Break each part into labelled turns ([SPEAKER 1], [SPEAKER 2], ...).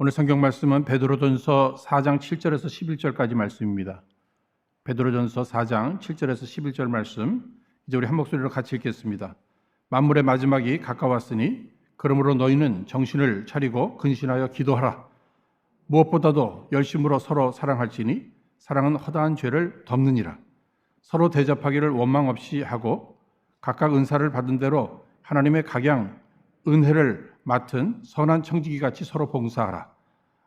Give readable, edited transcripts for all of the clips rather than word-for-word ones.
[SPEAKER 1] 오늘 성경 말씀은 베드로전서 4장 7절에서 11절까지 말씀입니다. 베드로전서 4장 7절에서 11절 말씀, 이제 우리 한 목소리로 같이 읽겠습니다. 만물의 마지막이 가까웠으니 그러므로 너희는 정신을 차리고 근신하여 기도하라. 무엇보다도 열심으로 서로 사랑할지니 사랑은 허다한 죄를 덮느니라. 서로 대접하기를 원망 없이 하고 각각 은사를 받은 대로 하나님의 각양 은혜를 맡은 선한 청지기같이 서로 봉사하라.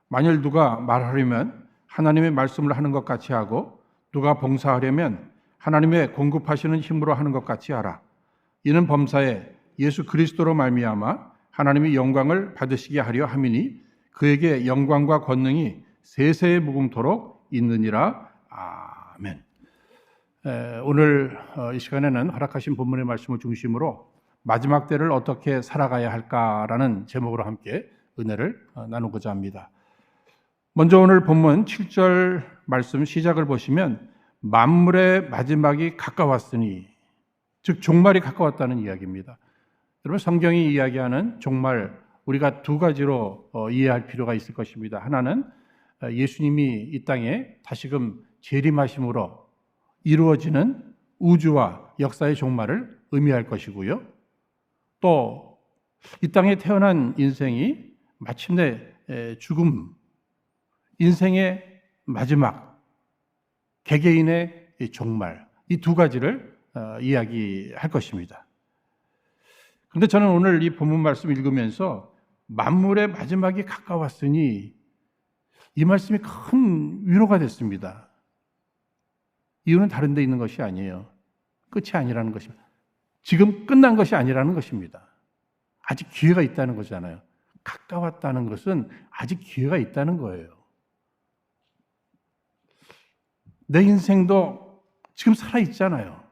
[SPEAKER 1] 만일 누가 말하려면 하나님의 말씀을 하는 것 같이 하고 누가 봉사하려면 하나님의 공급하시는 힘으로 하는 것 같이 하라. 이는 범사에 예수 그리스도로 말미암아 하나님이 영광을 받으시게 하려 함이니 그에게 영광과 권능이 세세에 무궁토록 있느니라. 아멘. 오늘 이 시간에는 허락하신 본문의 말씀을 중심으로 마지막 때를 어떻게 살아가야 할까라는 제목으로 함께 은혜를 나누고자 합니다. 먼저 오늘 본문 7절 말씀 시작을 보시면 만물의 마지막이 가까웠으니, 즉 종말이 가까웠다는 이야기입니다. 여러분, 성경이 이야기하는 종말, 우리가 두 가지로 이해할 필요가 있을 것입니다. 하나는 예수님이 이 땅에 다시금 재림하심으로 이루어지는 우주와 역사의 종말을 의미할 것이고요. 또 이 땅에 태어난 인생이 마침내 죽음, 인생의 마지막, 개개인의 종말, 이 두 가지를 이야기할 것입니다. 그런데 저는 오늘 이 본문 말씀 읽으면서 만물의 마지막이 가까웠으니 이 말씀이 큰 위로가 됐습니다. 이유는 다른 데 있는 것이 아니에요. 끝이 아니라는 것입니다. 지금 끝난 것이 아니라는 것입니다. 아직 기회가 있다는 거잖아요. 가까웠다는 것은 아직 기회가 있다는 거예요. 내 인생도 지금 살아있잖아요.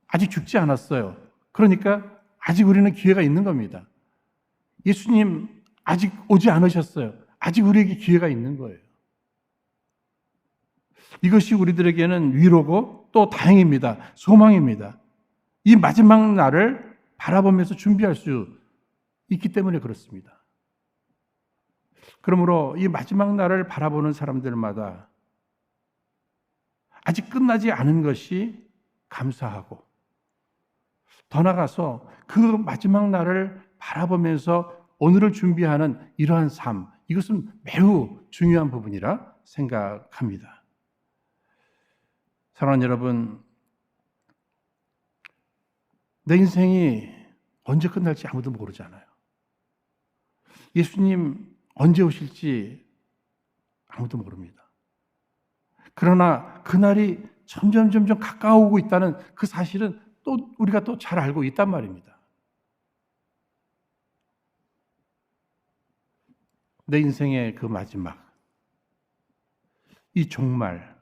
[SPEAKER 1] 아직 죽지 않았어요. 그러니까 아직 우리는 기회가 있는 겁니다. 예수님 아직 오지 않으셨어요. 아직 우리에게 기회가 있는 거예요. 이것이 우리들에게는 위로고 또 다행입니다. 소망입니다. 이 마지막 날을 바라보면서 준비할 수 있기 때문에 그렇습니다. 그러므로 이 마지막 날을 바라보는 사람들마다 아직 끝나지 않은 것이 감사하고, 더 나아가서 그 마지막 날을 바라보면서 오늘을 준비하는 이러한 삶, 이것은 매우 중요한 부분이라 생각합니다. 사랑하는 여러분, 내 인생이 언제 끝날지 아무도 모르잖아요. 예수님 언제 오실지 아무도 모릅니다. 그러나 그날이 점점 가까워오고 있다는 그 사실은 또 우리가 또 잘 알고 있단 말입니다. 내 인생의 그 마지막, 이 종말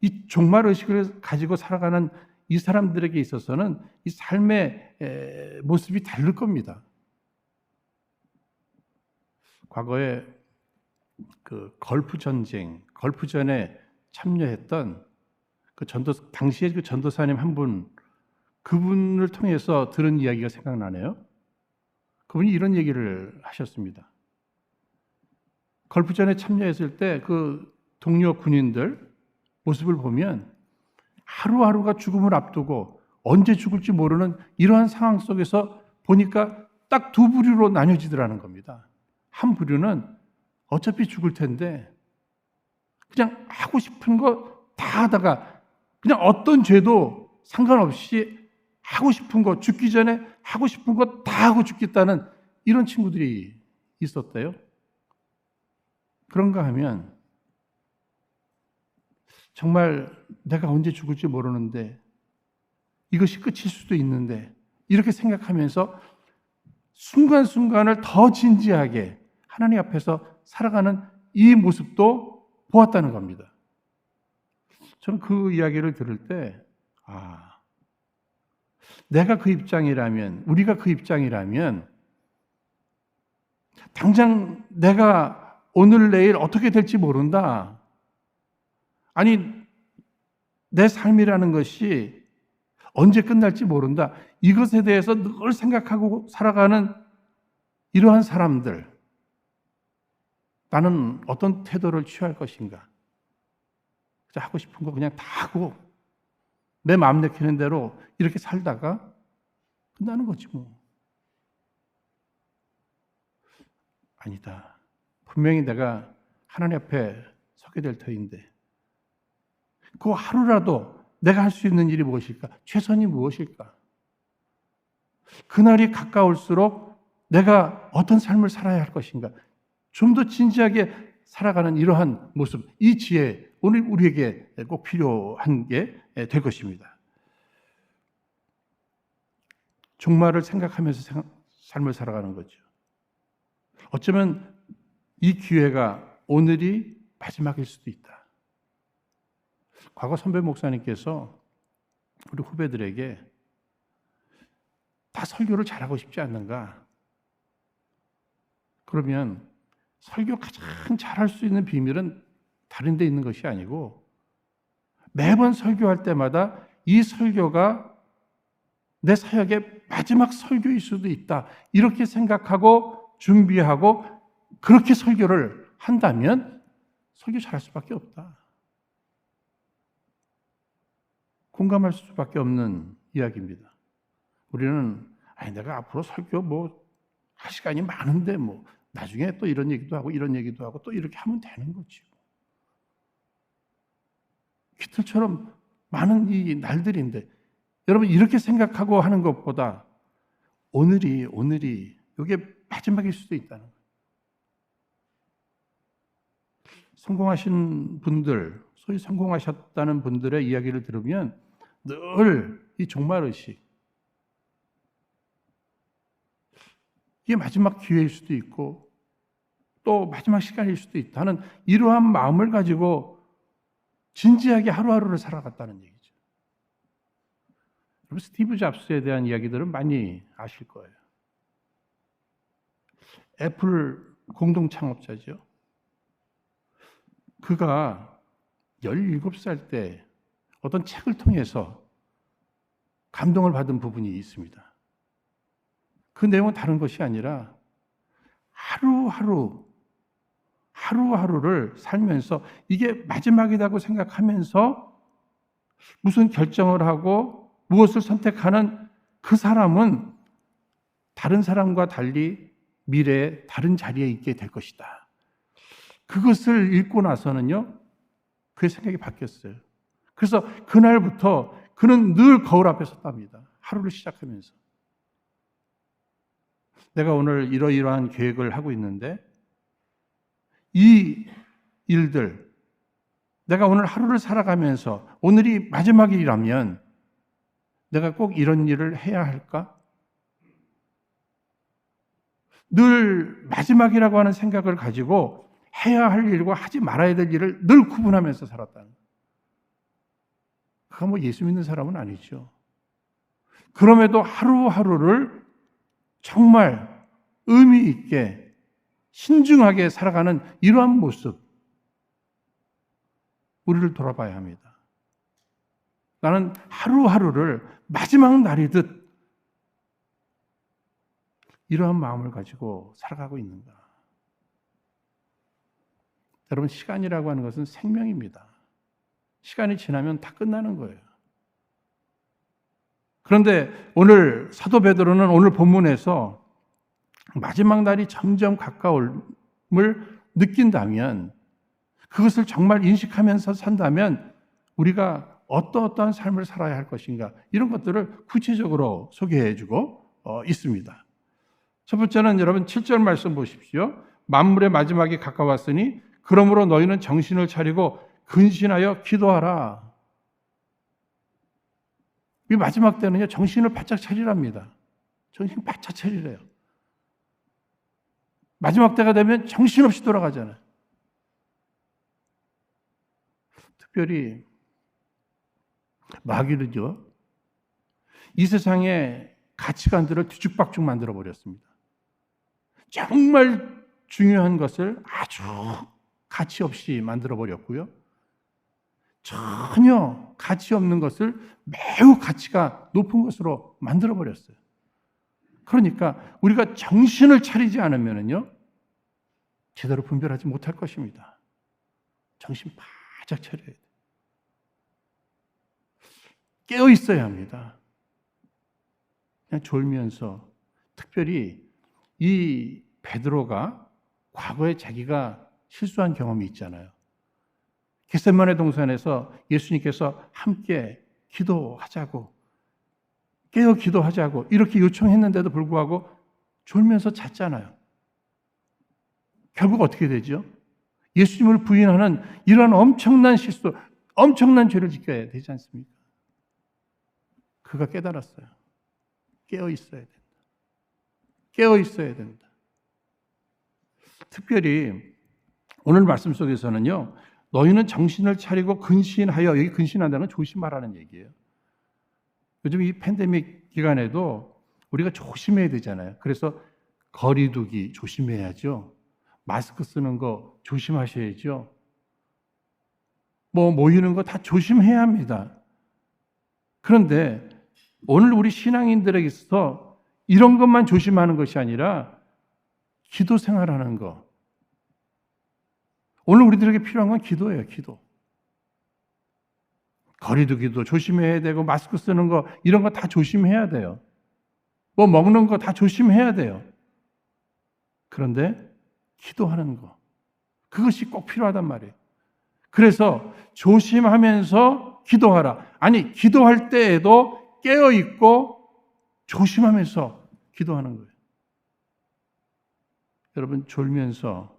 [SPEAKER 1] 의식을 가지고 살아가는 이 사람들에게 있어서는 이 삶의 모습이 다를 겁니다. 과거에 그 걸프 전쟁, 걸프전에 참여했던 그 당시에 그 전도사님 한 분, 그분을 통해서 들은 이야기가 생각나네요. 그분이 이런 얘기를 하셨습니다. 걸프전에 참여했을 때 그 동료 군인들 모습을 보면 하루하루가 죽음을 앞두고 언제 죽을지 모르는 이러한 상황 속에서 보니까 딱 두 부류로 나뉘어지더라는 겁니다. 한 부류는 어차피 죽을 텐데 그냥 하고 싶은 거 다 하다가 그냥 어떤 죄도 상관없이 하고 싶은 거, 죽기 전에 하고 싶은 거 다 하고 죽겠다는 이런 친구들이 있었대요. 그런가 하면 정말 내가 언제 죽을지 모르는데 이것이 끝일 수도 있는데 이렇게 생각하면서 순간순간을 더 진지하게 하나님 앞에서 살아가는 이 모습도 보았다는 겁니다. 저는 그 이야기를 들을 때 내가 그 입장이라면, 우리가 그 입장이라면 당장 내가 오늘 내일 어떻게 될지 모른다. 아니, 내 삶이라는 것이 언제 끝날지 모른다. 이것에 대해서 늘 생각하고 살아가는 이러한 사람들, 나는 어떤 태도를 취할 것인가? 하고 싶은 거 그냥 다 하고 내 마음 내키는 대로 이렇게 살다가 끝나는 거지 뭐. 아니다. 분명히 내가 하나님 앞에 서게 될 터인데 그 하루라도 내가 할 수 있는 일이 무엇일까? 최선이 무엇일까? 그날이 가까울수록 내가 어떤 삶을 살아야 할 것인가? 좀 더 진지하게 살아가는 이러한 모습, 이 지혜, 오늘 우리에게 꼭 필요한 게 될 것입니다. 종말을 생각하면서 삶을 살아가는 거죠. 어쩌면 이 기회가 오늘이 마지막일 수도 있다. 과거 선배 목사님께서 우리 후배들에게 다 설교를 잘하고 싶지 않는가? 그러면 설교 가장 잘할 수 있는 비밀은 다른 데 있는 것이 아니고 매번 설교할 때마다 이 설교가 내 사역의 마지막 설교일 수도 있다. 이렇게 생각하고 준비하고 그렇게 설교를 한다면 설교 잘할 수밖에 없다. 공감할 수밖에 없는 이야기입니다. 우리는 내가 앞으로 설교 할 시간이 많은데 나중에 또 이런 얘기도 하고 이런 얘기도 하고 또 이렇게 하면 되는 거지. 깃털처럼 많은 이 날들인데 여러분 이렇게 생각하고 하는 것보다 오늘이 이게 마지막일 수도 있다는 거예요. 성공하신 분들, 소위 성공하셨다는 분들의 이야기를 들으면 늘 이 종말의식, 이게 마지막 기회일 수도 있고 또 마지막 시간일 수도 있다는 이러한 마음을 가지고 진지하게 하루하루를 살아갔다는 얘기죠. 여러분 스티브 잡스에 대한 이야기들은 많이 아실 거예요. 애플 공동 창업자죠. 그가 17살 때 어떤 책을 통해서 감동을 받은 부분이 있습니다. 그 내용은 다른 것이 아니라 하루하루를 살면서 이게 마지막이라고 생각하면서 무슨 결정을 하고 무엇을 선택하는 그 사람은 다른 사람과 달리 미래에 다른 자리에 있게 될 것이다. 그것을 읽고 나서는요, 그의 생각이 바뀌었어요. 그래서 그날부터 그는 늘 거울 앞에 섰답니다. 하루를 시작하면서. 내가 오늘 이러이러한 계획을 하고 있는데 이 일들, 내가 오늘 하루를 살아가면서 오늘이 마지막이라면 내가 꼭 이런 일을 해야 할까? 늘 마지막이라고 하는 생각을 가지고 해야 할 일과 하지 말아야 될 일을 늘 구분하면서 살았다는 거예요. 그가 예수 믿는 사람은 아니죠. 그럼에도 하루하루를 정말 의미 있게 신중하게 살아가는 이러한 모습, 우리를 돌아봐야 합니다. 나는 하루하루를 마지막 날이듯 이러한 마음을 가지고 살아가고 있는가? 여러분, 시간이라고 하는 것은 생명입니다. 시간이 지나면 다 끝나는 거예요. 그런데 오늘 사도 베드로는 오늘 본문에서 마지막 날이 점점 가까움을 느낀다면, 그것을 정말 인식하면서 산다면 우리가 어떠한 삶을 살아야 할 것인가, 이런 것들을 구체적으로 소개해주고 있습니다. 첫 번째는 여러분 7절 말씀 보십시오. 만물의 마지막이 가까웠으니 그러므로 너희는 정신을 차리고 근신하여 기도하라. 이 마지막 때는요, 정신을 바짝 차리랍니다. 정신 바짝 차리래요. 마지막 때가 되면 정신없이 돌아가잖아요. 특별히 마귀는요, 이 세상의 가치관들을 뒤죽박죽 만들어 버렸습니다. 정말 중요한 것을 아주 가치 없이 만들어 버렸고요. 전혀 가치 없는 것을 매우 가치가 높은 것으로 만들어 버렸어요. 그러니까 우리가 정신을 차리지 않으면요, 제대로 분별하지 못할 것입니다. 정신 바짝 차려야 돼요. 깨어 있어야 합니다. 그냥 졸면서, 특별히 이 베드로가 과거에 자기가 실수한 경험이 있잖아요. 겟세마네 동산에서 예수님께서 함께 기도하자고, 깨어 기도하자고 이렇게 요청했는데도 불구하고 졸면서 잤잖아요. 결국 어떻게 되죠? 예수님을 부인하는 이런 엄청난 실수, 엄청난 죄를 지켜야 되지 않습니까? 그가 깨달았어요. 깨어 있어야 된다. 깨어 있어야 된다. 특별히 오늘 말씀 속에서는요, 너희는 정신을 차리고 근신하여, 여기 근신한다는 건 조심하라는 얘기예요. 요즘 이 팬데믹 기간에도 우리가 조심해야 되잖아요. 그래서 거리두기 조심해야죠. 마스크 쓰는 거 조심하셔야죠. 모이는 거 다 조심해야 합니다. 그런데 오늘 우리 신앙인들에게 있어서 이런 것만 조심하는 것이 아니라 기도 생활하는 거. 오늘 우리들에게 필요한 건 기도예요, 기도. 거리두기도 조심해야 되고, 마스크 쓰는 거, 이런 거 다 조심해야 돼요. 먹는 거 다 조심해야 돼요. 그런데 기도하는 거, 그것이 꼭 필요하단 말이에요. 그래서 조심하면서 기도하라. 아니, 기도할 때에도 깨어있고 조심하면서 기도하는 거예요. 여러분, 졸면서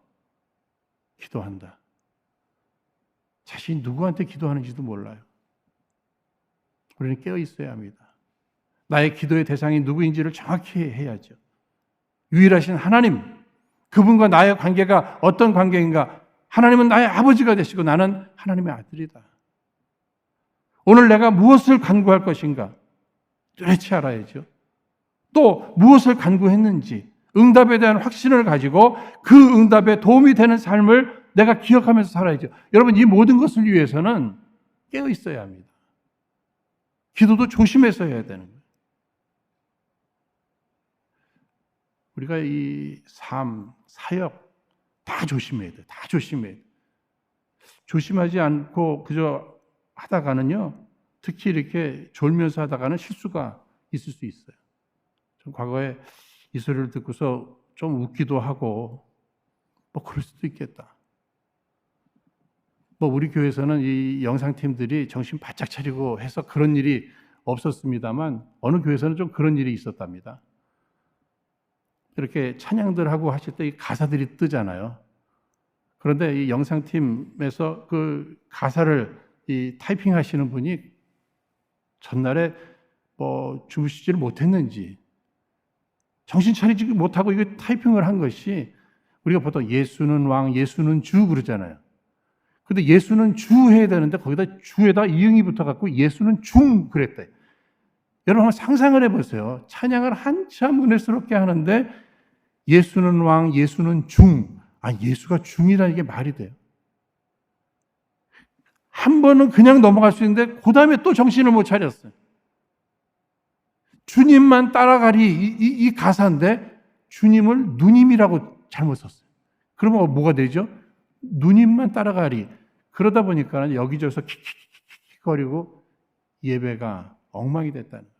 [SPEAKER 1] 기도한다. 자신이 누구한테 기도하는지도 몰라요. 우리는 깨어 있어야 합니다. 나의 기도의 대상이 누구인지를 정확히 해야죠. 유일하신 하나님, 그분과 나의 관계가 어떤 관계인가? 하나님은 나의 아버지가 되시고 나는 하나님의 아들이다. 오늘 내가 무엇을 간구할 것인가? 뚜렷이 알아야죠. 또 무엇을 간구했는지 응답에 대한 확신을 가지고 그 응답에 도움이 되는 삶을 내가 기억하면서 살아야죠. 여러분, 이 모든 것을 위해서는 깨어 있어야 합니다. 기도도 조심해서 해야 되는 거예요. 우리가 이 삶, 사역 다 조심해야 돼요. 다 조심해야 돼요. 조심하지 않고 그저 하다가는요, 특히 이렇게 졸면서 하다가는 실수가 있을 수 있어요. 전 과거에 이 소리를 듣고서 좀 웃기도 하고 그럴 수도 있겠다. 우리 교회에서는 이 영상팀들이 정신 바짝 차리고 해서 그런 일이 없었습니다만 어느 교회에서는 좀 그런 일이 있었답니다. 이렇게 찬양들 하고 하실 때 이 가사들이 뜨잖아요. 그런데 이 영상팀에서 그 가사를 이 타이핑 하시는 분이 전날에 주무시지를 못했는지 정신 차리지 못하고 이거 타이핑을 한 것이, 우리가 보통 예수는 왕, 예수는 주 그러잖아요. 근데 예수는 주 해야 되는데 거기다 주에다 이응이 붙어갖고 예수는 중 그랬대. 여러분 한번 상상을 해보세요. 찬양을 한참 은혜스럽게 하는데 예수는 왕, 예수는 중. 예수가 중이라는 게 말이 돼요. 한 번은 그냥 넘어갈 수 있는데 그 다음에 또 정신을 못 차렸어요. 주님만 따라가리 이 가사인데 주님을 누님이라고 잘못 썼어요. 그러면 뭐가 되죠? 누님만 따라가리. 그러다 보니까 여기저기서 킥킥킥거리고 예배가 엉망이 됐다는 거예요.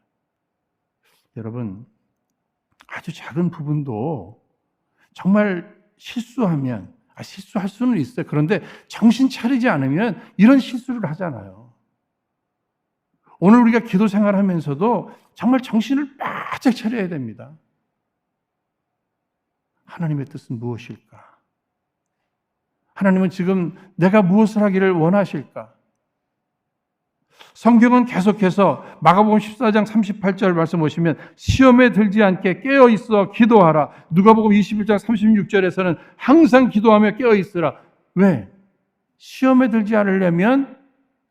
[SPEAKER 1] 여러분, 아주 작은 부분도 정말 실수하면, 실수할 수는 있어요. 그런데 정신 차리지 않으면 이런 실수를 하잖아요. 오늘 우리가 기도 생활하면서도 정말 정신을 바짝 차려야 됩니다. 하나님의 뜻은 무엇일까? 하나님은 지금 내가 무엇을 하기를 원하실까? 성경은 계속해서 마가복음 14장 38절 말씀 보시면 시험에 들지 않게 깨어 있어 기도하라. 누가복음 21장 36절에서는 항상 기도하며 깨어 있으라. 왜? 시험에 들지 않으려면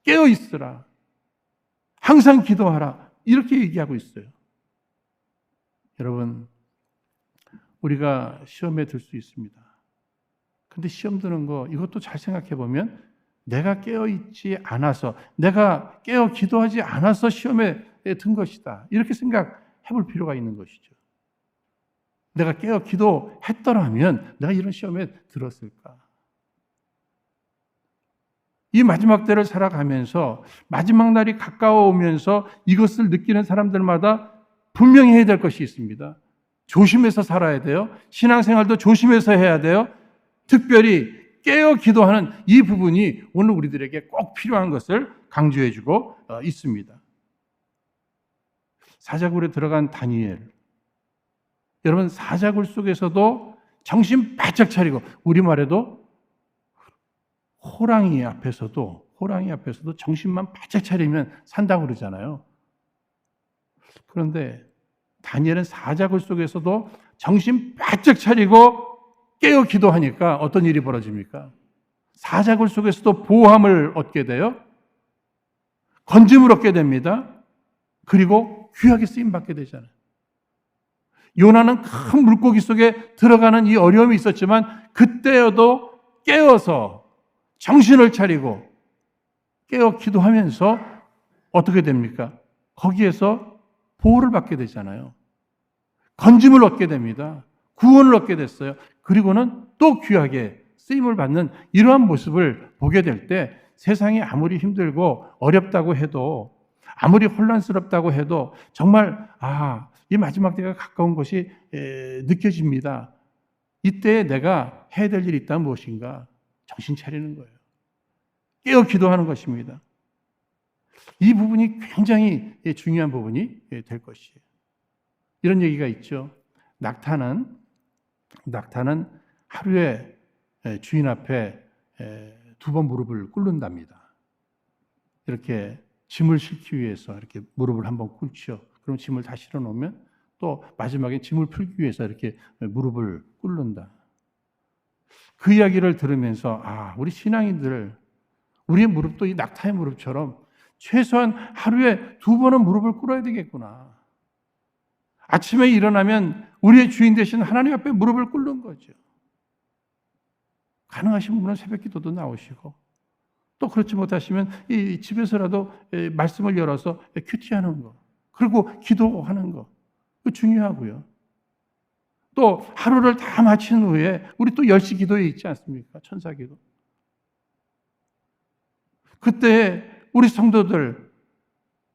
[SPEAKER 1] 깨어 있으라. 항상 기도하라. 이렇게 얘기하고 있어요. 여러분, 우리가 시험에 들 수 있습니다. 근데 시험 드는 거, 이것도 잘 생각해 보면 내가 깨어있지 않아서, 내가 깨어 기도하지 않아서 시험에 든 것이다. 이렇게 생각해 볼 필요가 있는 것이죠. 내가 깨어 기도했더라면 내가 이런 시험에 들었을까? 이 마지막 때를 살아가면서 마지막 날이 가까워오면서 이것을 느끼는 사람들마다 분명히 해야 될 것이 있습니다. 조심해서 살아야 돼요. 신앙생활도 조심해서 해야 돼요. 특별히 깨어 기도하는 이 부분이 오늘 우리들에게 꼭 필요한 것을 강조해주고 있습니다. 사자굴에 들어간 다니엘. 여러분, 사자굴 속에서도 정신 바짝 차리고, 우리말에도 호랑이 앞에서도 정신만 바짝 차리면 산다고 그러잖아요. 그런데 다니엘은 사자굴 속에서도 정신 바짝 차리고 깨어 기도하니까 어떤 일이 벌어집니까? 사자굴 속에서도 보호함을 얻게 돼요. 건짐을 얻게 됩니다. 그리고 귀하게 쓰임받게 되잖아요. 요나는 큰 물고기 속에 들어가는 이 어려움이 있었지만 그때여도 깨어서 정신을 차리고 깨어 기도하면서 어떻게 됩니까? 거기에서 보호를 받게 되잖아요. 건짐을 얻게 됩니다. 구원을 얻게 됐어요. 그리고는 또 귀하게 쓰임을 받는 이러한 모습을 보게 될 때 세상이 아무리 힘들고 어렵다고 해도, 아무리 혼란스럽다고 해도 정말 이 마지막 때가 가까운 것이 느껴집니다. 이때 내가 해야 될 일이 있다면 무엇인가? 정신 차리는 거예요. 깨어 기도하는 것입니다. 이 부분이 굉장히 중요한 부분이 될 것이에요. 이런 얘기가 있죠. 낙타는 하루에 주인 앞에 2번 무릎을 꿇는답니다. 이렇게 짐을 싣기 위해서 이렇게 무릎을 한번 꿇죠. 그럼 짐을 다 실어 놓으면 또 마지막에 짐을 풀기 위해서 이렇게 무릎을 꿇는다. 그 이야기를 들으면서 우리 신앙인들, 우리의 무릎도 이 낙타의 무릎처럼 최소한 하루에 2번은 무릎을 꿇어야 되겠구나. 아침에 일어나면 우리의 주인 되신 하나님 앞에 무릎을 꿇는 거죠. 가능하신 분은 새벽 기도도 나오시고, 또 그렇지 못하시면 이 집에서라도 말씀을 열어서 큐티하는 거, 그리고 기도하는 거, 그거 중요하고요. 또 하루를 다 마친 후에 우리 또 10시 기도에 있지 않습니까? 천사기도. 그때 우리 성도들,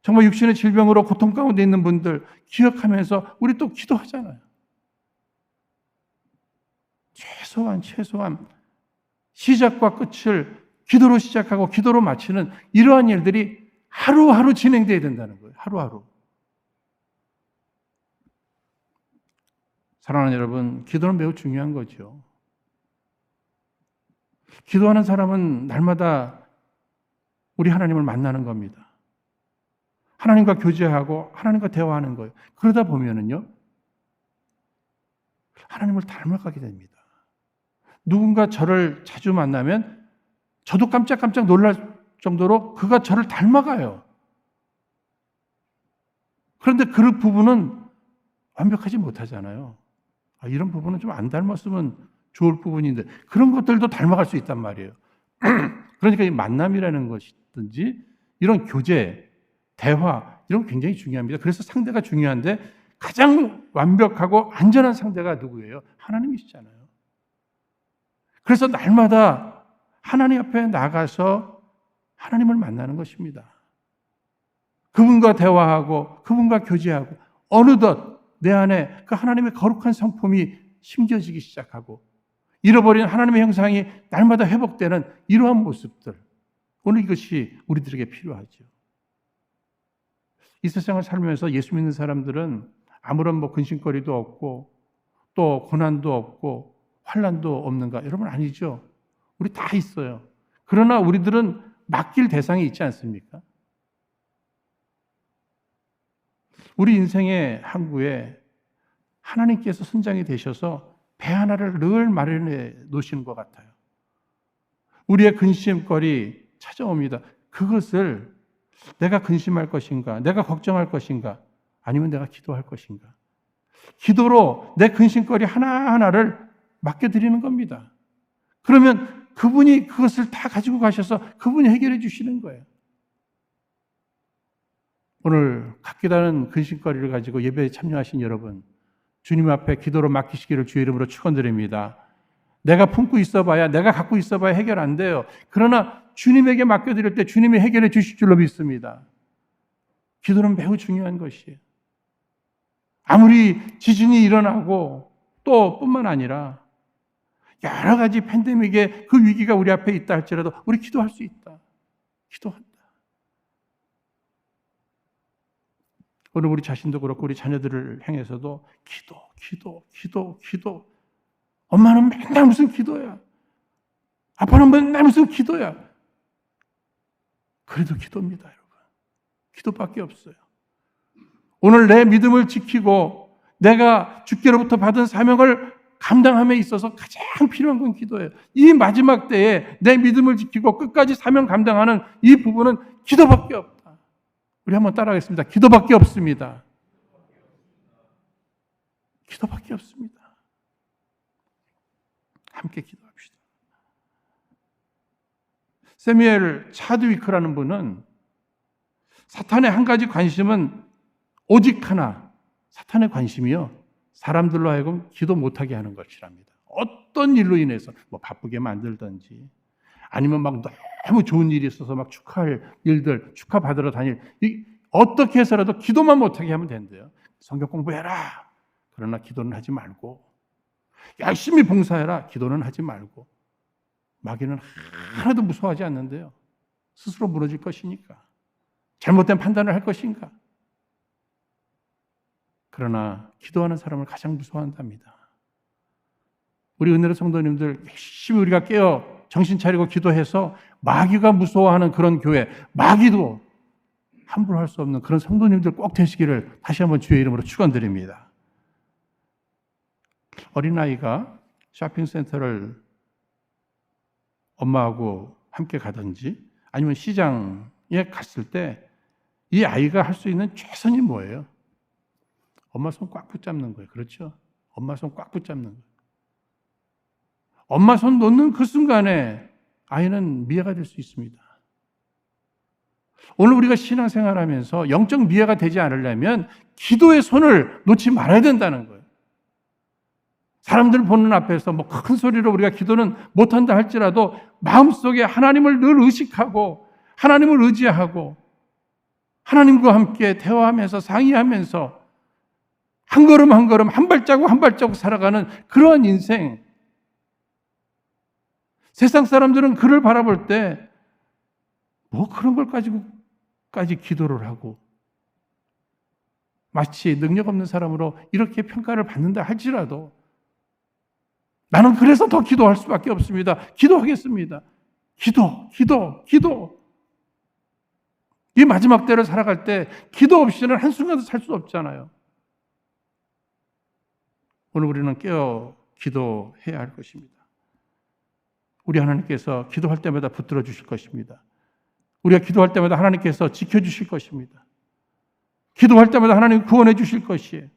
[SPEAKER 1] 정말 육신의 질병으로 고통 가운데 있는 분들 기억하면서 우리 또 기도하잖아요. 최소한 시작과 끝을 기도로 시작하고 기도로 마치는 이러한 일들이 하루하루 진행돼야 된다는 거예요. 하루하루. 사랑하는 여러분, 기도는 매우 중요한 거죠. 기도하는 사람은 날마다 우리 하나님을 만나는 겁니다. 하나님과 교제하고 하나님과 대화하는 거예요. 그러다 보면은요, 하나님을 닮아가게 됩니다. 누군가 저를 자주 만나면 저도 깜짝깜짝 놀랄 정도로 그가 저를 닮아가요. 그런데 그 부분은 완벽하지 못하잖아요. 이런 부분은 좀 안 닮았으면 좋을 부분인데 그런 것들도 닮아갈 수 있단 말이에요. 그러니까 이 만남이라는 것이든지 이런 교제, 대화 이런 거 굉장히 중요합니다. 그래서 상대가 중요한데 가장 완벽하고 안전한 상대가 누구예요? 하나님이시잖아요. 그래서 날마다 하나님 앞에 나가서 하나님을 만나는 것입니다. 그분과 대화하고 그분과 교제하고 어느덧 내 안에 그 하나님의 거룩한 성품이 심겨지기 시작하고 잃어버린 하나님의 형상이 날마다 회복되는 이러한 모습들, 오늘 이것이 우리들에게 필요하죠. 이 세상을 살면서 예수 믿는 사람들은 아무런 근심거리도 없고 또 고난도 없고 환난도 없는가? 여러분 아니죠. 우리 다 있어요. 그러나 우리들은 맡길 대상이 있지 않습니까? 우리 인생의 항구에 하나님께서 선장이 되셔서 배 하나를 늘 마련해 놓으시는 것 같아요. 우리의 근심거리 찾아옵니다. 그것을 내가 근심할 것인가? 내가 걱정할 것인가? 아니면 내가 기도할 것인가? 기도로 내 근심거리 하나하나를 맡겨드리는 겁니다. 그러면 그분이 그것을 다 가지고 가셔서 그분이 해결해 주시는 거예요. 오늘 각기 다른 근심거리를 가지고 예배에 참여하신 여러분, 주님 앞에 기도로 맡기시기를 주의 이름으로 축원드립니다. 내가 품고 있어봐야, 내가 갖고 있어봐야 해결 안 돼요. 그러나 주님에게 맡겨드릴 때 주님이 해결해 주실 줄로 믿습니다. 기도는 매우 중요한 것이에요. 아무리 지진이 일어나고 또 뿐만 아니라 여러 가지 팬데믹의 그 위기가 우리 앞에 있다 할지라도 우리 기도할 수 있다. 기도한다. 오늘 우리 자신도 그렇고 우리 자녀들을 향해서도 기도. 엄마는 맨날 무슨 기도야. 아빠는 맨날 무슨 기도야. 그래도 기도입니다, 여러분. 기도밖에 없어요. 오늘 내 믿음을 지키고 내가 주께로부터 받은 사명을 감당함에 있어서 가장 필요한 건 기도예요. 이 마지막 때에 내 믿음을 지키고 끝까지 사명 감당하는 이 부분은 기도밖에 없다. 우리 한번 따라하겠습니다. 기도밖에 없습니다. 기도밖에 없습니다. 함께 기도합시다. 세미엘 차드위크라는 분은 사탄의 한 가지 관심은 오직 하나, 사탄의 관심이요, 사람들로 하여금 기도 못하게 하는 것이랍니다. 어떤 일로 인해서 바쁘게 만들든지 아니면 막 너무 좋은 일이 있어서 막 축하할 일들, 축하받으러 다닐, 어떻게 해서라도 기도만 못하게 하면 된대요. 성경 공부해라. 그러나 기도는 하지 말고, 열심히 봉사해라. 기도는 하지 말고. 마귀는 하나도 무서워하지 않는데요. 스스로 무너질 것이니까. 잘못된 판단을 할 것인가. 그러나 기도하는 사람을 가장 무서워한답니다. 우리 은혜로 성도님들 열심히 우리가 깨어 정신 차리고 기도해서 마귀가 무서워하는 그런 교회, 마귀도 함부로 할 수 없는 그런 성도님들 꼭 되시기를 다시 한번 주의 이름으로 축원드립니다. 어린아이가 쇼핑센터를 엄마하고 함께 가든지 아니면 시장에 갔을 때 이 아이가 할 수 있는 최선이 뭐예요? 엄마 손 꽉 붙잡는 거예요. 그렇죠? 엄마 손 꽉 붙잡는 거예요. 엄마 손 놓는 그 순간에 아이는 미아가 될 수 있습니다. 오늘 우리가 신앙생활하면서 영적 미아가 되지 않으려면 기도의 손을 놓지 말아야 된다는 거예요. 사람들 보는 앞에서 큰 소리로 우리가 기도는 못한다 할지라도 마음속에 하나님을 늘 의식하고 하나님을 의지하고 하나님과 함께 대화하면서 상의하면서 한 걸음 한 걸음 한 발자국 한 발자국 살아가는 그러한 인생. 세상 사람들은 그를 바라볼 때 그런 걸 가지고까지 기도를 하고 마치 능력 없는 사람으로 이렇게 평가를 받는다 할지라도 나는 그래서 더 기도할 수밖에 없습니다. 기도하겠습니다. 기도. 이 마지막 때를 살아갈 때 기도 없이는 한순간도 살 수 없잖아요. 오늘 우리는 깨어 기도해야 할 것입니다. 우리 하나님께서 기도할 때마다 붙들어 주실 것입니다. 우리가 기도할 때마다 하나님께서 지켜주실 것입니다. 기도할 때마다 하나님 구원해 주실 것이에요.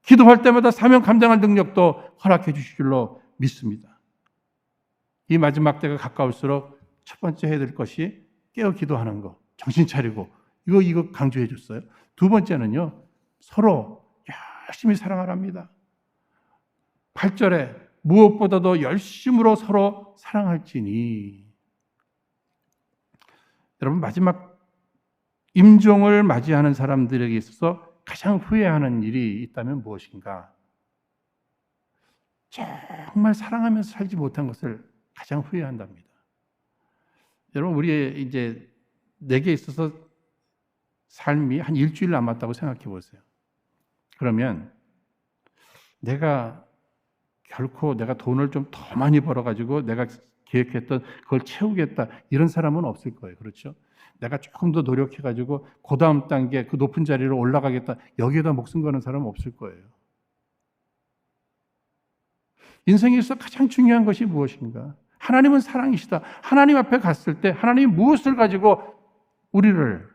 [SPEAKER 1] 기도할 때마다 사명 감당할 능력도 허락해 주실 줄로 믿습니다. 이 마지막 때가 가까울수록 첫 번째 해야 될 것이 깨어 기도하는 거, 정신 차리고 이거 강조해 줬어요. 두 번째는요, 서로 열심히 사랑하랍니다. 8절에 무엇보다도 열심으로 서로 사랑할지니. 여러분, 마지막 임종을 맞이하는 사람들에게 있어서 가장 후회하는 일이 있다면 무엇인가? 정말 사랑하면서 살지 못한 것을 가장 후회한답니다. 여러분, 우리의 이제 내게 있어서 삶이 한 일주일 남았다고 생각해 보세요. 그러면 결코 내가 돈을 좀 더 많이 벌어가지고 내가 계획했던 그걸 채우겠다 이런 사람은 없을 거예요. 그렇죠? 내가 조금 더 노력해가지고 그 다음 단계 그 높은 자리로 올라가겠다 여기에다 목숨 거는 사람은 없을 거예요. 인생에서 가장 중요한 것이 무엇인가? 하나님은 사랑이시다. 하나님 앞에 갔을 때 하나님이 무엇을 가지고 우리를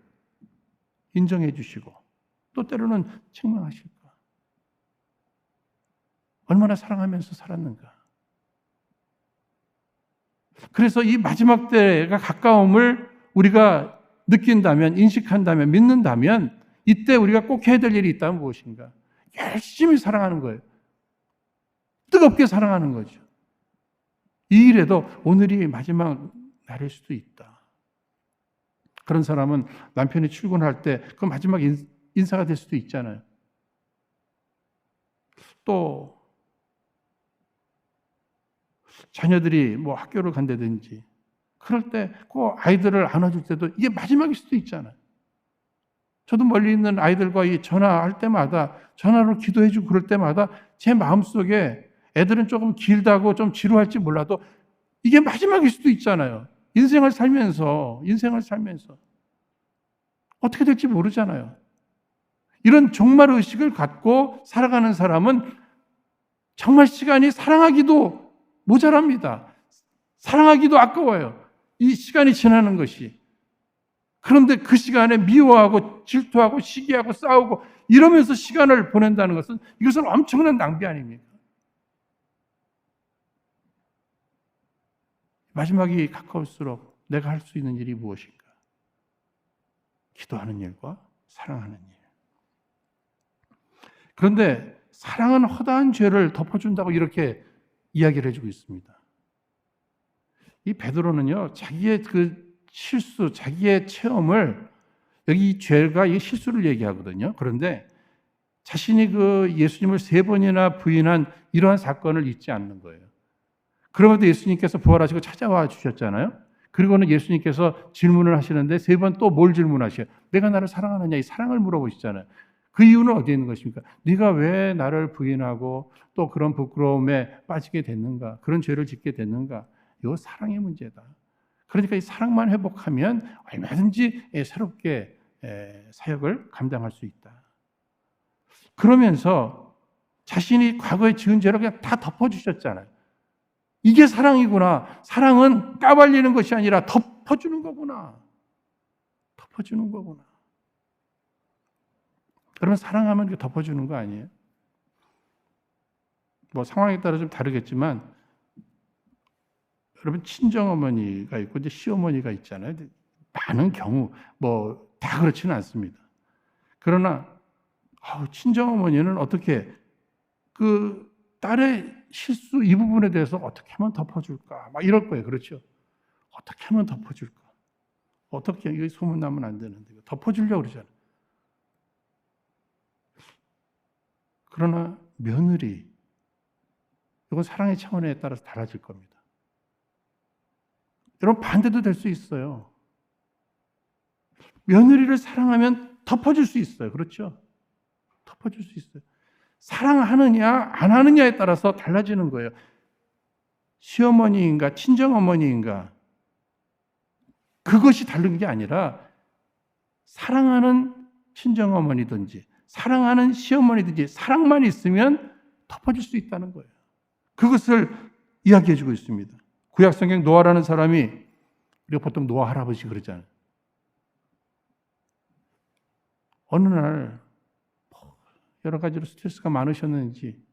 [SPEAKER 1] 인정해 주시고 또 때로는 책망하실까? 얼마나 사랑하면서 살았는가? 그래서 이 마지막 때가 가까움을 우리가 느낀다면, 인식한다면, 믿는다면 이때 우리가 꼭 해야 될 일이 있다면 무엇인가? 열심히 사랑하는 거예요. 뜨겁게 사랑하는 거죠. 이 일에도 오늘이 마지막 날일 수도 있다. 그런 사람은 남편이 출근할 때 그 마지막 인사가 될 수도 있잖아요. 또 자녀들이 뭐 학교를 간다든지 그럴 때 그 아이들을 안아줄 때도 이게 마지막일 수도 있잖아요. 저도 멀리 있는 아이들과 이 전화할 때마다 전화로 기도해주고 그럴 때마다 제 마음속에 애들은 조금 길다고 좀 지루할지 몰라도 이게 마지막일 수도 있잖아요. 인생을 살면서 어떻게 될지 모르잖아요. 이런 종말 의식을 갖고 살아가는 사람은 정말 시간이 사랑하기도 모자랍니다. 사랑하기도 아까워요. 이 시간이 지나는 것이. 그런데 그 시간에 미워하고 질투하고 시기하고 싸우고 이러면서 시간을 보낸다는 것은 이것은 엄청난 낭비 아닙니까? 마지막이 가까울수록 내가 할 수 있는 일이 무엇인가? 기도하는 일과 사랑하는 일. 그런데 사랑은 허다한 죄를 덮어준다고 이렇게 이야기를 해주고 있습니다. 이 베드로는요, 자기의 그 실수, 자기의 체험을 여기 이 죄가 이 실수를 얘기하거든요. 그런데 자신이 그 예수님을 3번이나 부인한 이러한 사건을 잊지 않는 거예요. 그러면도 예수님께서 부활하시고 찾아와 주셨잖아요. 그리고는 예수님께서 질문을 하시는데 3번 또 뭘 질문하셔요? 내가 나를 사랑하느냐? 이 사랑을 물어보시잖아요. 그 이유는 어디에 있는 것입니까? 네가 왜 나를 부인하고 또 그런 부끄러움에 빠지게 됐는가? 그런 죄를 짓게 됐는가? 이거 사랑의 문제다. 그러니까 이 사랑만 회복하면 얼마든지 새롭게 사역을 감당할 수 있다. 그러면서 자신이 과거에 지은 죄를 그냥 다 덮어주셨잖아요. 이게 사랑이구나. 사랑은 까발리는 것이 아니라 덮어주는 거구나. 덮어주는 거구나. 그러면 사랑하면 덮어주는 거 아니에요? 뭐 상황에 따라 좀 다르겠지만 여러분 친정어머니가 있고 이제 시어머니가 있잖아요. 많은 경우 뭐 다 그렇지는 않습니다. 그러나 친정어머니는 어떻게 그 딸의 실수 이 부분에 대해서 어떻게 하면 덮어줄까? 막 이럴 거예요. 그렇죠? 어떻게 하면 덮어줄까? 어떻게 이게 소문나면 안 되는데 덮어주려고 그러잖아요. 그러나 며느리 이건 사랑의 차원에 따라서 달라질 겁니다. 여러분 반대도 될 수 있어요. 며느리를 사랑하면 덮어줄 수 있어요. 그렇죠? 덮어줄 수 있어요. 사랑하느냐 안 하느냐에 따라서 달라지는 거예요. 시어머니인가 친정어머니인가 그것이 다른 게 아니라 사랑하는 친정어머니든지 사랑하는 시어머니든지 사랑만 있으면 덮어줄 수 있다는 거예요. 그것을 이야기해 주고 있습니다. 구약성경 노아라는 사람이 우리가 보통 노아 할아버지 그러잖아요. 어느 날 여러 가지로 스트레스가 많으셨는지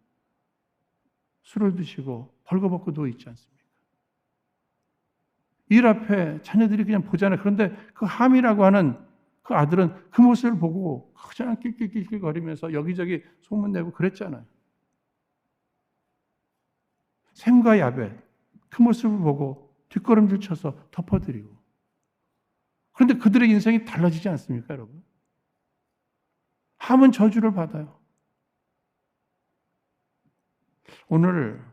[SPEAKER 1] 술을 드시고 벌거벗고 누워 있지 않습니까? 일 앞에 자녀들이 그냥 보잖아요. 그런데 그 함이라고 하는 그 아들은 그 모습을 보고 그냥 낄낄낄낄거리면서 여기저기 소문내고 그랬잖아요. 샘과 야벳 그 모습을 보고 뒷걸음질 쳐서 덮어드리고 그런데 그들의 인생이 달라지지 않습니까, 여러분? 함은 저주를 받아요. 오늘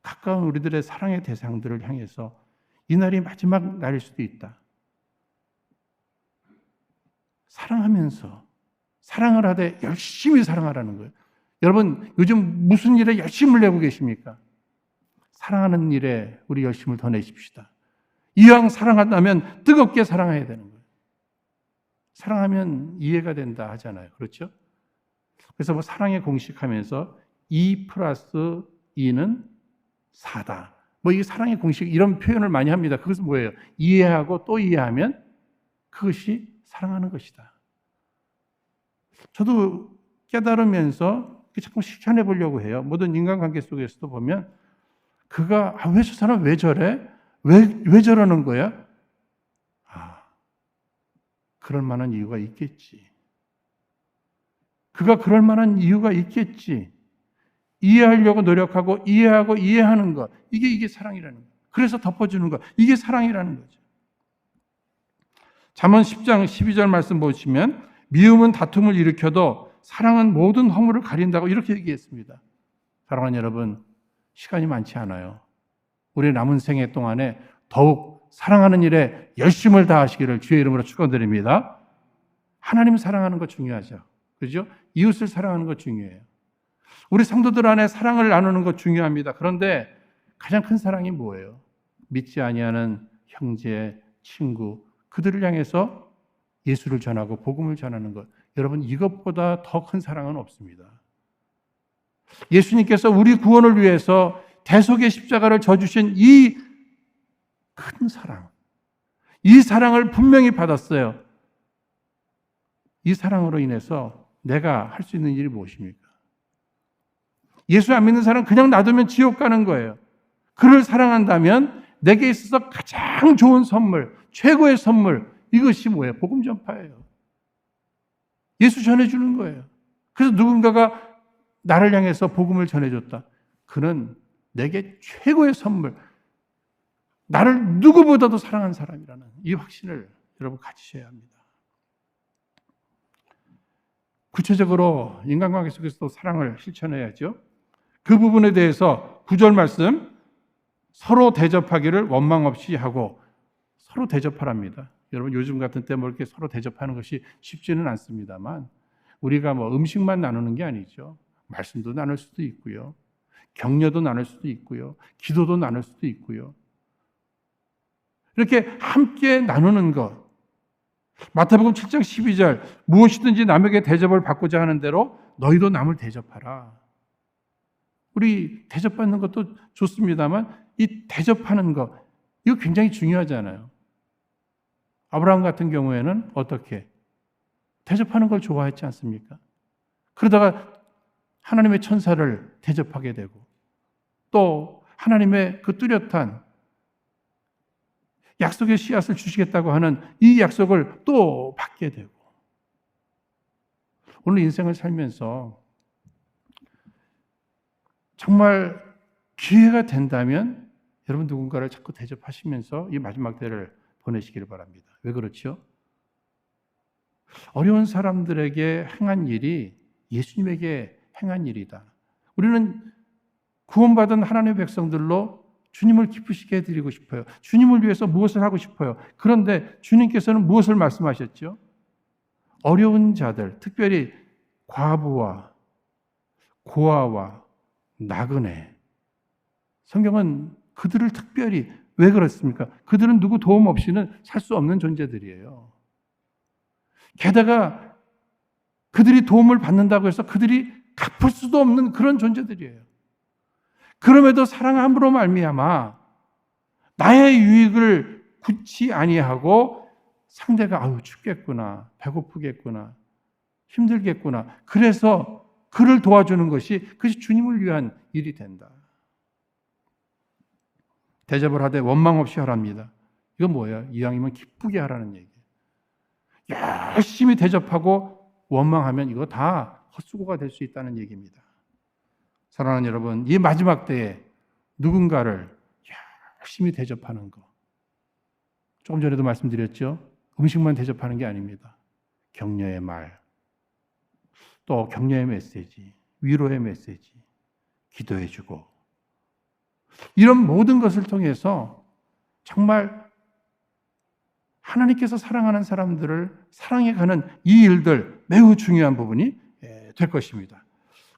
[SPEAKER 1] 가까운 우리들의 사랑의 대상들을 향해서 이 날이 마지막 날일 수도 있다. 사랑하면서 사랑을 하되 열심히 사랑하라는 거예요. 여러분 요즘 무슨 일에 열심을 내고 계십니까? 사랑하는 일에 우리 열심을 더 내십시다. 이왕 사랑한다면 뜨겁게 사랑해야 되는 거예요. 사랑하면 이해가 된다 하잖아요. 그렇죠? 그래서 뭐 사랑의 공식하면서 2 플러스 2는 4다. 뭐 이게 사랑의 공식 이런 표현을 많이 합니다. 그것은 뭐예요? 이해하고 또 이해하면 그것이 사랑하는 것이다. 저도 깨달으면서 자꾸 실천해 보려고 해요. 모든 인간관계 속에서도 보면 그가 왜 저 사람 왜 저래? 왜 저러는 거야? 그럴 만한 이유가 있겠지. 그가 그럴 만한 이유가 있겠지. 이해하려고 노력하고 이해하고 이해하는 것. 이게 사랑이라는 거예요. 그래서 덮어주는 것. 이게 사랑이라는 거죠. 잠언 10장 12절 말씀 보시면 미움은 다툼을 일으켜도 사랑은 모든 허물을 가린다고 이렇게 얘기했습니다. 사랑하는 여러분, 시간이 많지 않아요. 우리 남은 생애 동안에 더욱 사랑하는 일에 열심을 다하시기를 주의 이름으로 축원드립니다. 하나님 사랑하는 것 중요하죠. 그렇죠? 이웃을 사랑하는 것 중요해요. 우리 성도들 안에 사랑을 나누는 것 중요합니다. 그런데 가장 큰 사랑이 뭐예요? 믿지 아니하는 형제, 친구, 그들을 향해서 예수를 전하고 복음을 전하는 것. 여러분, 이것보다 더 큰 사랑은 없습니다. 예수님께서 우리 구원을 위해서 대속의 십자가를 져주신 이 큰 사랑, 이 사랑을 분명히 받았어요. 이 사랑으로 인해서 내가 할 수 있는 일이 무엇입니까? 예수 안 믿는 사람 그냥 놔두면 지옥 가는 거예요. 그를 사랑한다면 내게 있어서 가장 좋은 선물, 최고의 선물, 이것이 뭐예요? 복음 전파예요. 예수 전해주는 거예요. 그래서 누군가가 나를 향해서 복음을 전해줬다. 그는 내게 최고의 선물, 나를 누구보다도 사랑한 사람이라는 이 확신을 여러분 가지셔야 합니다. 구체적으로 인간관계 속에서도 사랑을 실천해야죠. 그 부분에 대해서 9절 말씀, 서로 대접하기를 원망 없이 하고, 서로 대접하랍니다. 여러분, 요즘 같은 때 뭐 이렇게 서로 대접하는 것이 쉽지는 않습니다만, 우리가 뭐 음식만 나누는 게 아니죠. 말씀도 나눌 수도 있고요. 격려도 나눌 수도 있고요. 기도도 나눌 수도 있고요. 이렇게 함께 나누는 것. 마태복음 7장 12절, 무엇이든지 남에게 대접을 받고자 하는 대로 너희도 남을 대접하라. 우리 대접받는 것도 좋습니다만 이 대접하는 것, 이거 굉장히 중요하잖아요. 아브라함 같은 경우에는 어떻게? 대접하는 걸 좋아했지 않습니까? 그러다가 하나님의 천사를 대접하게 되고 또 하나님의 그 뚜렷한 약속의 씨앗을 주시겠다고 하는 이 약속을 또 받게 되고, 오늘 인생을 살면서 정말 기회가 된다면 여러분 누군가를 자꾸 대접하시면서 이 마지막 때를 보내시기를 바랍니다. 왜 그렇죠? 어려운 사람들에게 행한 일이 예수님에게 행한 일이다. 우리는 구원받은 하나님의 백성들로 주님을 기쁘시게 해드리고 싶어요. 주님을 위해서 무엇을 하고 싶어요. 그런데 주님께서는 무엇을 말씀하셨죠? 어려운 자들, 특별히 과부와 고아와 나그네. 성경은 그들을 특별히, 왜 그렇습니까? 그들은 누구 도움 없이는 살 수 없는 존재들이에요. 게다가 그들이 도움을 받는다고 해서 그들이 갚을 수도 없는 그런 존재들이에요. 그럼에도 사랑함으로 말미암아 나의 유익을 굳이 아니하고 상대가 아유 춥겠구나, 배고프겠구나, 힘들겠구나. 그래서 그를 도와주는 것이 그것이 주님을 위한 일이 된다. 대접을 하되 원망 없이 하랍니다. 이건 뭐예요? 이왕이면 기쁘게 하라는 얘기예요. 열심히 대접하고 원망하면 이거 다 헛수고가 될 수 있다는 얘기입니다. 사랑하는 여러분, 이 마지막 때에 누군가를 열심히 대접하는 거. 조금 전에도 말씀드렸죠. 음식만 대접하는 게 아닙니다. 격려의 말, 또 격려의 메시지, 위로의 메시지, 기도해주고, 이런 모든 것을 통해서 정말 하나님께서 사랑하는 사람들을 사랑해가는 이 일들, 매우 중요한 부분이 될 것입니다.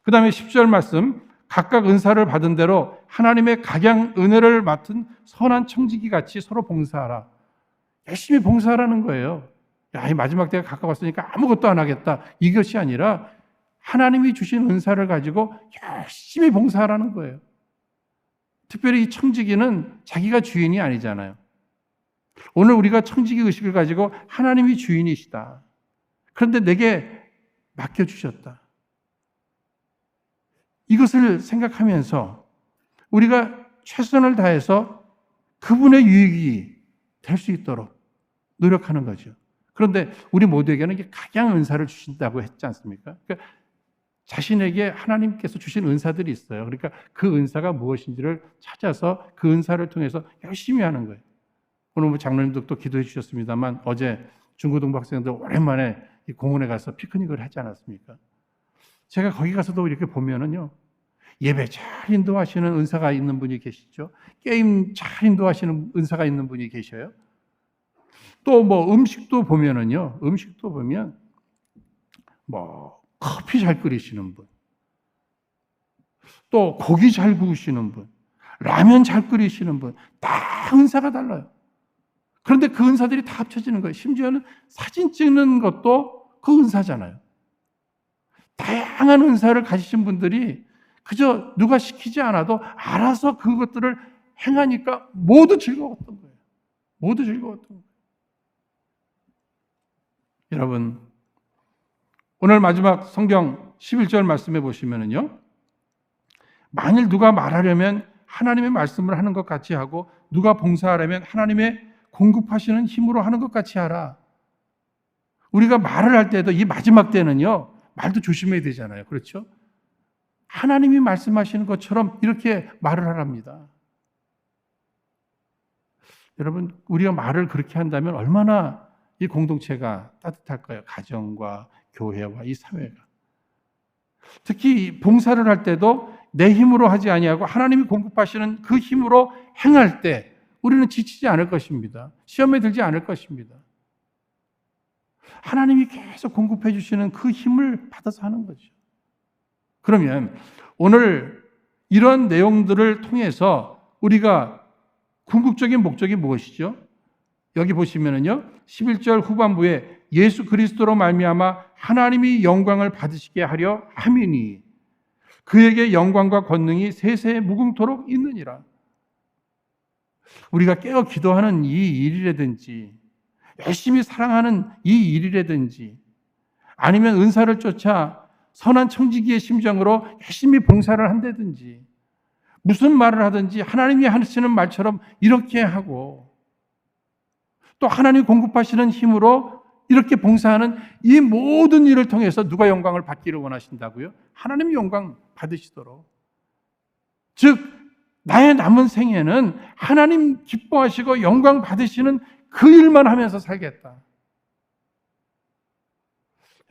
[SPEAKER 1] 그 다음에 10절 말씀, 각각 은사를 받은 대로 하나님의 각양 은혜를 맡은 선한 청지기 같이 서로 봉사하라. 열심히 봉사하라는 거예요. 야, 이 마지막 때가 가까웠으니까 아무것도 안 하겠다. 이것이 아니라 하나님이 주신 은사를 가지고 열심히 봉사하라는 거예요. 특별히 이 청지기는 자기가 주인이 아니잖아요. 오늘 우리가 청지기 의식을 가지고 하나님이 주인이시다. 그런데 내게 맡겨주셨다. 이것을 생각하면서 우리가 최선을 다해서 그분의 유익이 될 수 있도록 노력하는 거죠. 그런데 우리 모두에게는 각양 은사를 주신다고 했지 않습니까? 그러니까 자신에게 하나님께서 주신 은사들이 있어요. 그러니까 그 은사가 무엇인지를 찾아서 그 은사를 통해서 열심히 하는 거예요. 오늘 뭐 장로님도 또 기도해 주셨습니다만 어제 중고등부 학생들 오랜만에 이 공원에 가서 피크닉을 하지 않았습니까? 제가 거기 가서도 이렇게 보면은요, 예배 잘 인도하시는 은사가 있는 분이 계시죠. 게임 잘 인도하시는 은사가 있는 분이 계셔요. 또 뭐 음식도 보면 뭐 커피 잘 끓이시는 분, 또 고기 잘 구우시는 분, 라면 잘 끓이시는 분, 다 은사가 달라요. 그런데 그 은사들이 다 합쳐지는 거예요. 심지어는 사진 찍는 것도 그 은사잖아요. 다양한 은사를 가지신 분들이 그저 누가 시키지 않아도 알아서 그것들을 행하니까 모두 즐거웠던 거예요. 모두 즐거웠던 거예요. 여러분, 오늘 마지막 성경 11절 말씀해 보시면은요, 만일 누가 말하려면 하나님의 말씀을 하는 것 같이 하고 누가 봉사하려면 하나님의 공급하시는 힘으로 하는 것 같이 하라. 우리가 말을 할 때도 이 마지막 때는요, 말도 조심해야 되잖아요. 그렇죠? 하나님이 말씀하시는 것처럼 이렇게 말을 하랍니다. 여러분, 우리가 말을 그렇게 한다면 얼마나 이 공동체가 따뜻할까요? 가정과 교회와 이 사회가. 특히 봉사를 할 때도 내 힘으로 하지 아니하고 하나님이 공급하시는 그 힘으로 행할 때 우리는 지치지 않을 것입니다. 시험에 들지 않을 것입니다. 하나님이 계속 공급해 주시는 그 힘을 받아서 하는 거죠. 그러면 오늘 이런 내용들을 통해서 우리가 궁극적인 목적이 무엇이죠? 여기 보시면은요, 11절 후반부에 예수 그리스도로 말미암아 하나님이 영광을 받으시게 하려 함이니 그에게 영광과 권능이 세세에 무궁토록 있느니라. 우리가 깨어 기도하는 이 일이라든지 열심히 사랑하는 이 일이라든지 아니면 은사를 쫓아 선한 청지기의 심정으로 열심히 봉사를 한다든지 무슨 말을 하든지 하나님이 하시는 말처럼 이렇게 하고 또 하나님이 공급하시는 힘으로 이렇게 봉사하는 이 모든 일을 통해서 누가 영광을 받기를 원하신다고요? 하나님 영광 받으시도록. 즉 나의 남은 생애는 하나님 기뻐하시고 영광 받으시는 그 일만 하면서 살겠다.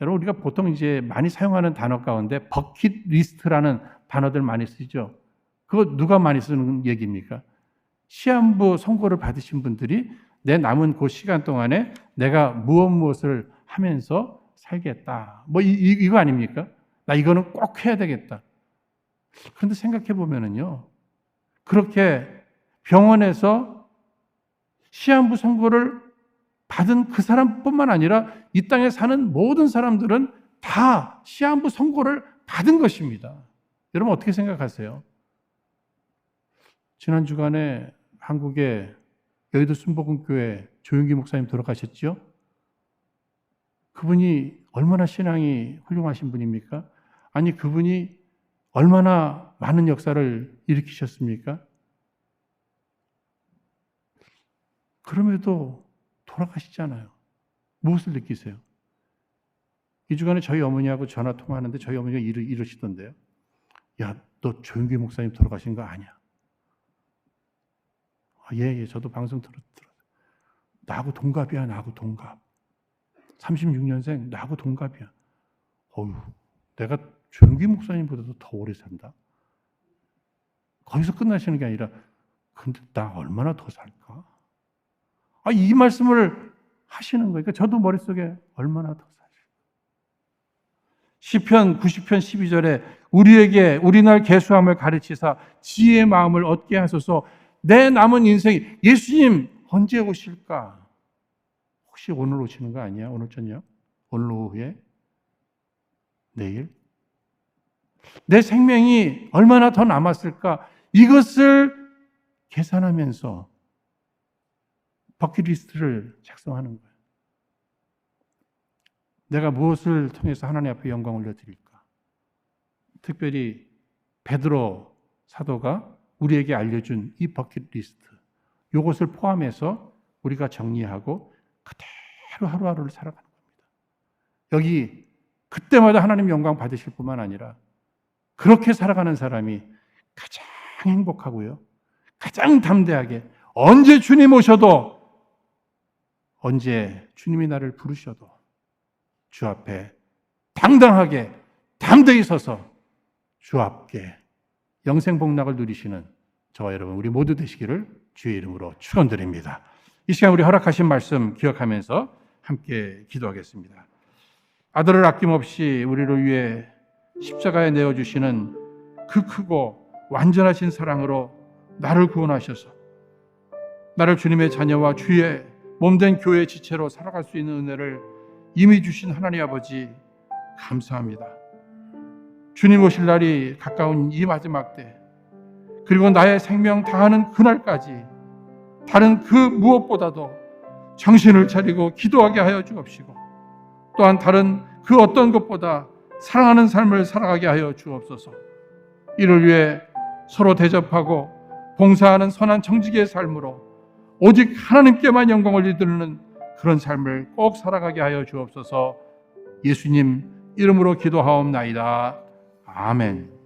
[SPEAKER 1] 여러분, 우리가 보통 이제 많이 사용하는 단어 가운데 버킷리스트라는 단어들 많이 쓰죠. 그거 누가 많이 쓰는 얘기입니까? 시한부 선고를 받으신 분들이 내 남은 그 시간 동안에 내가 무엇을 하면서 살겠다. 뭐 이거 아닙니까? 나 이거는 꼭 해야 되겠다. 그런데 생각해 보면은요, 그렇게 병원에서 시한부 선고를 받은 그 사람뿐만 아니라 이 땅에 사는 모든 사람들은 다 시한부 선고를 받은 것입니다. 여러분 어떻게 생각하세요? 지난 주간에 한국의 여의도 순복음교회 조용기 목사님 돌아가셨죠? 그분이 얼마나 신앙이 훌륭하신 분입니까? 아니 그분이 얼마나 많은 역사를 일으키셨습니까? 그럼에도 돌아가시잖아요. 무엇을 느끼세요? 이 주간에 저희 어머니하고 전화 통화하는데 저희 어머니가 이러시던데요. 야, 너 조용기 목사님 돌아가신 거 아니야? 예, 저도 방송 들었어요. 나하고 동갑이야, 나하고 동갑. 36년생, 나하고 동갑이야. 어휴, 내가 조용기 목사님보다도 더 오래 산다. 거기서 끝나시는 게 아니라, 근데 나 얼마나 더 살까? 이 말씀을 하시는 거예요. 그러니까 저도 머릿속에 얼마나 더 살까? 시편 90편 12절에 우리에게 우리 날 계수함을 가르치사 지혜의 마음을 얻게 하소서. 내 남은 인생이 예수님 언제 오실까? 혹시 오늘 오시는 거 아니야? 오늘 저녁? 오늘 오후에? 내일? 내 생명이 얼마나 더 남았을까? 이것을 계산하면서 버킷리스트를 작성하는 거예요. 내가 무엇을 통해서 하나님 앞에 영광 올려드릴까? 특별히 베드로 사도가 우리에게 알려준 이 버킷리스트, 이것을 포함해서 우리가 정리하고 그대로 하루하루를 살아가는 겁니다. 여기 그때마다 하나님 영광 받으실 뿐만 아니라 그렇게 살아가는 사람이 가장 행복하고요, 가장 담대하게 언제 주님 오셔도, 언제 주님이 나를 부르셔도 주 앞에 당당하게 담대히 서서 주 앞에 영생복락을 누리시는 저와 여러분 우리 모두 되시기를 주의 이름으로 축원드립니다. 이 시간 우리 허락하신 말씀 기억하면서 함께 기도하겠습니다. 아들을 아낌없이 우리를 위해 십자가에 내어주시는 그 크고 완전하신 사랑으로 나를 구원하셔서 나를 주님의 자녀와 주의 몸된 교회의 지체로 살아갈 수 있는 은혜를 이미 주신 하나님 아버지 감사합니다. 주님 오실 날이 가까운 이 마지막 때, 그리고 나의 생명 다하는 그날까지 다른 그 무엇보다도 정신을 차리고 기도하게 하여 주옵시고, 또한 다른 그 어떤 것보다 사랑하는 삶을 살아가게 하여 주옵소서. 이를 위해 서로 대접하고 봉사하는 선한 정직의 삶으로 오직 하나님께만 영광을 이드리는 그런 삶을 꼭 살아가게 하여 주옵소서. 예수님 이름으로 기도하옵나이다. 아멘.